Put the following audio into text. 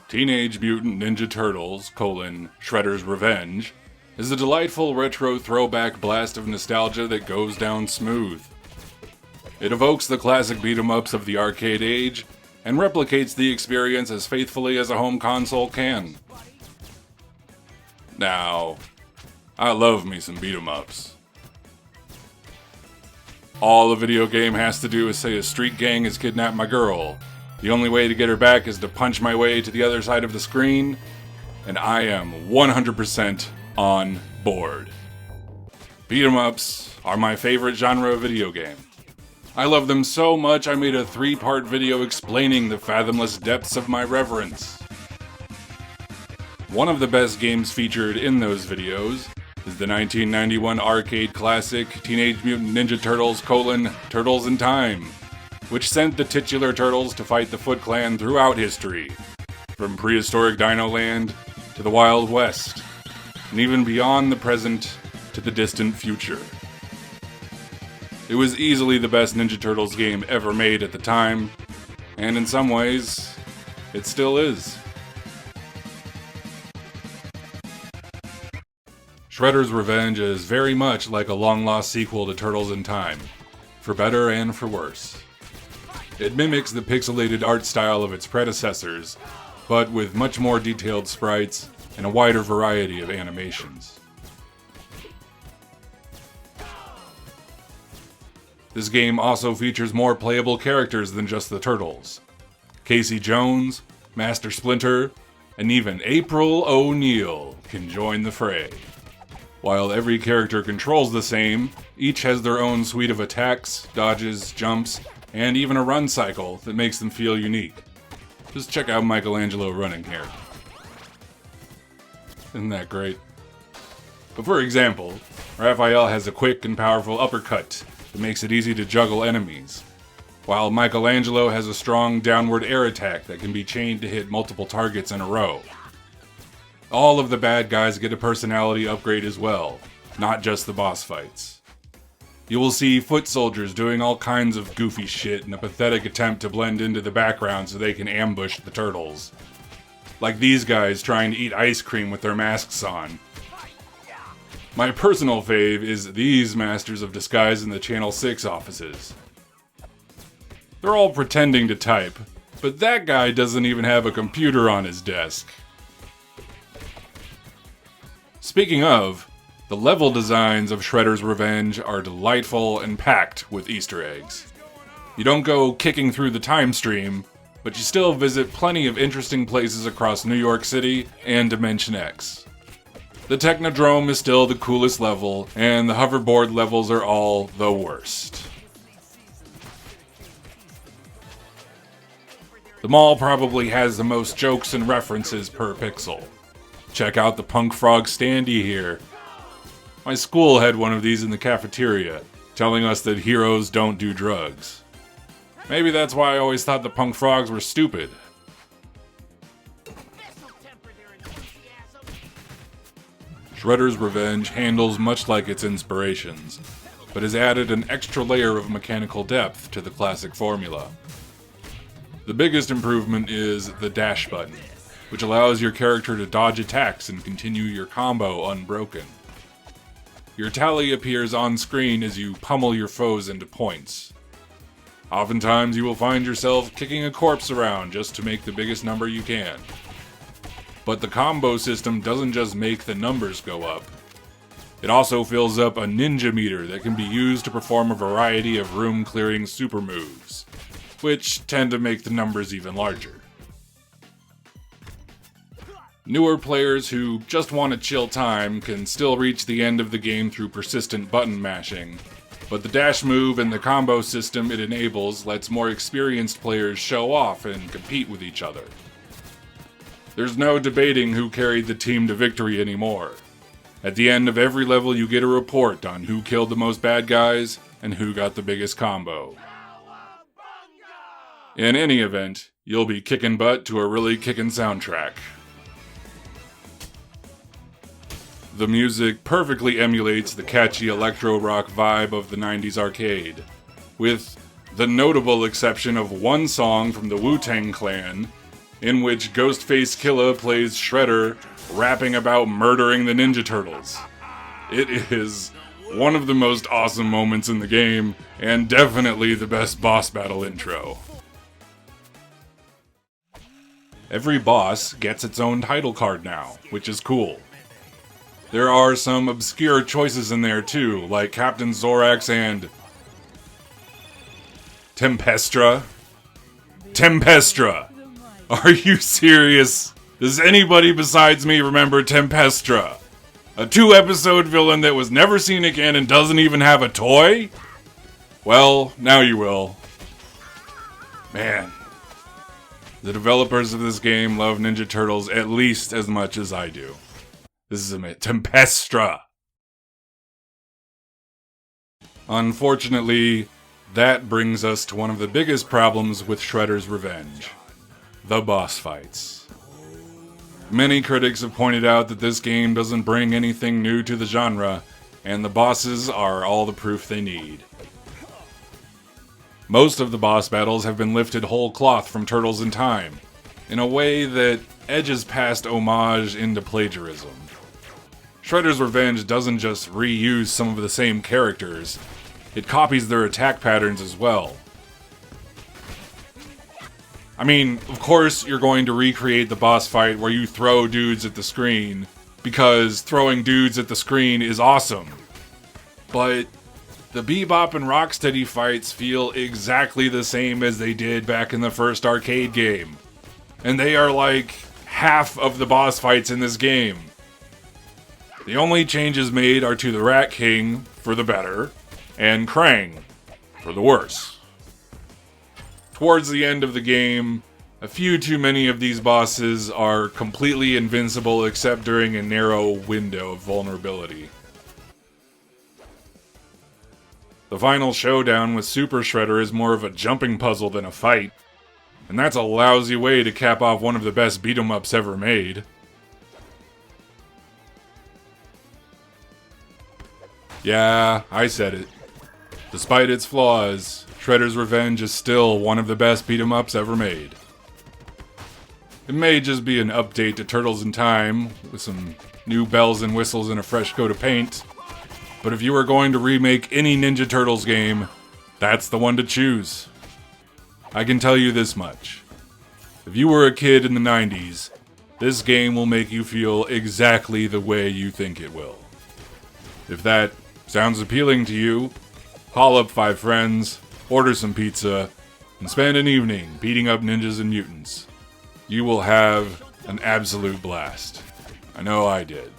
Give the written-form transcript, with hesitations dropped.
Teenage Mutant Ninja Turtles, Shredder's Revenge, is a delightful retro throwback blast of nostalgia that goes down smooth. It evokes the classic beat-em-ups of the arcade age and replicates the experience as faithfully as a home console can. Now, I love me some beat-em-ups. All a video game has to do is say a street gang has kidnapped my girl. The only way to get her back is to punch my way to the other side of the screen, and I am 100% on board. Beat-em-ups are my favorite genre of video game. I love them so much I made a 3-part video explaining the fathomless depths of my reverence. One of the best games featured in those videos is the 1991 arcade classic Teenage Mutant Ninja Turtles, Turtles in Time, which sent the titular Turtles to fight the Foot Clan throughout history, from prehistoric Dino Land to the Wild West, and even beyond the present to the distant future. It was easily the best Ninja Turtles game ever made at the time, and in some ways, it still is. Shredder's Revenge is very much like a long-lost sequel to Turtles in Time, for better and for worse. It mimics the pixelated art style of its predecessors, but with much more detailed sprites and a wider variety of animations. This game also features more playable characters than just the Turtles. Casey Jones, Master Splinter, and even April O'Neil can join the fray. While every character controls the same, each has their own suite of attacks, dodges, jumps, and even a run cycle that makes them feel unique. Just check out Michelangelo running here. Isn't that great? But for example, Raphael has a quick and powerful uppercut that makes it easy to juggle enemies, while Michelangelo has a strong downward air attack that can be chained to hit multiple targets in a row. All of the bad guys get a personality upgrade as well, not just the boss fights. You will see foot soldiers doing all kinds of goofy shit in a pathetic attempt to blend into the background so they can ambush the turtles. Like these guys trying to eat ice cream with their masks on. My personal fave is these masters of disguise in the Channel 6 offices. They're all pretending to type, but that guy doesn't even have a computer on his desk. Speaking of, the level designs of Shredder's Revenge are delightful and packed with Easter eggs. You don't go kicking through the time stream, but you still visit plenty of interesting places across New York City and Dimension X. The Technodrome is still the coolest level, and the hoverboard levels are all the worst. The mall probably has the most jokes and references per pixel. Check out the Punk Frog standee here. My school had one of these in the cafeteria, telling us that heroes don't do drugs. Maybe that's why I always thought the Punk Frogs were stupid. Shredder's Revenge handles much like its inspirations, but has added an extra layer of mechanical depth to the classic formula. The biggest improvement is the dash button, which allows your character to dodge attacks and continue your combo unbroken. Your tally appears on screen as you pummel your foes into points. Oftentimes you will find yourself kicking a corpse around just to make the biggest number you can. But the combo system doesn't just make the numbers go up. It also fills up a ninja meter that can be used to perform a variety of room-clearing super moves, which tend to make the numbers even larger. Newer players who just want to chill time can still reach the end of the game through persistent button mashing, but the dash move and the combo system it enables lets more experienced players show off and compete with each other. There's no debating who carried the team to victory anymore. At the end of every level you get a report on who killed the most bad guys and who got the biggest combo. In any event, you'll be kicking butt to a really kickin' soundtrack. The music perfectly emulates the catchy electro-rock vibe of the 90s arcade, with the notable exception of one song from the Wu-Tang Clan in which Ghostface Killa plays Shredder, rapping about murdering the Ninja Turtles. It is one of the most awesome moments in the game, and definitely the best boss battle intro. Every boss gets its own title card now, which is cool. There are some obscure choices in there too, like Captain Zorax and Tempestra. Tempestra! Are you serious? Does anybody besides me remember Tempestra? A 2-episode villain that was never seen again and doesn't even have a toy? Well, now you will. Man. The developers of this game love Ninja Turtles at least as much as I do. This is a Tempestra. Unfortunately, that brings us to one of the biggest problems with Shredder's Revenge. The boss fights. Many critics have pointed out that this game doesn't bring anything new to the genre, and the bosses are all the proof they need. Most of the boss battles have been lifted whole cloth from Turtles in Time, in a way that edges past homage into plagiarism. Shredder's Revenge doesn't just reuse some of the same characters, it copies their attack patterns as well. I mean, of course you're going to recreate the boss fight where you throw dudes at the screen, because throwing dudes at the screen is awesome. But the Bebop and Rocksteady fights feel exactly the same as they did back in the first arcade game. And they are like half of the boss fights in this game. The only changes made are to the Rat King, for the better, and Krang, for the worse. Towards the end of the game, a few too many of these bosses are completely invincible except during a narrow window of vulnerability. The final showdown with Super Shredder is more of a jumping puzzle than a fight, and that's a lousy way to cap off one of the best beat-em-ups ever made. Yeah, I said it. Despite its flaws, Shredder's Revenge is still one of the best beat-em-ups ever made. It may just be an update to Turtles in Time, with some new bells and whistles and a fresh coat of paint, but if you were going to remake any Ninja Turtles game, that's the one to choose. I can tell you this much. If you were a kid in the 90s, this game will make you feel exactly the way you think it will. If that sounds appealing to you, call up 5 friends, order some pizza, and spend an evening beating up ninjas and mutants. You will have an absolute blast. I know I did.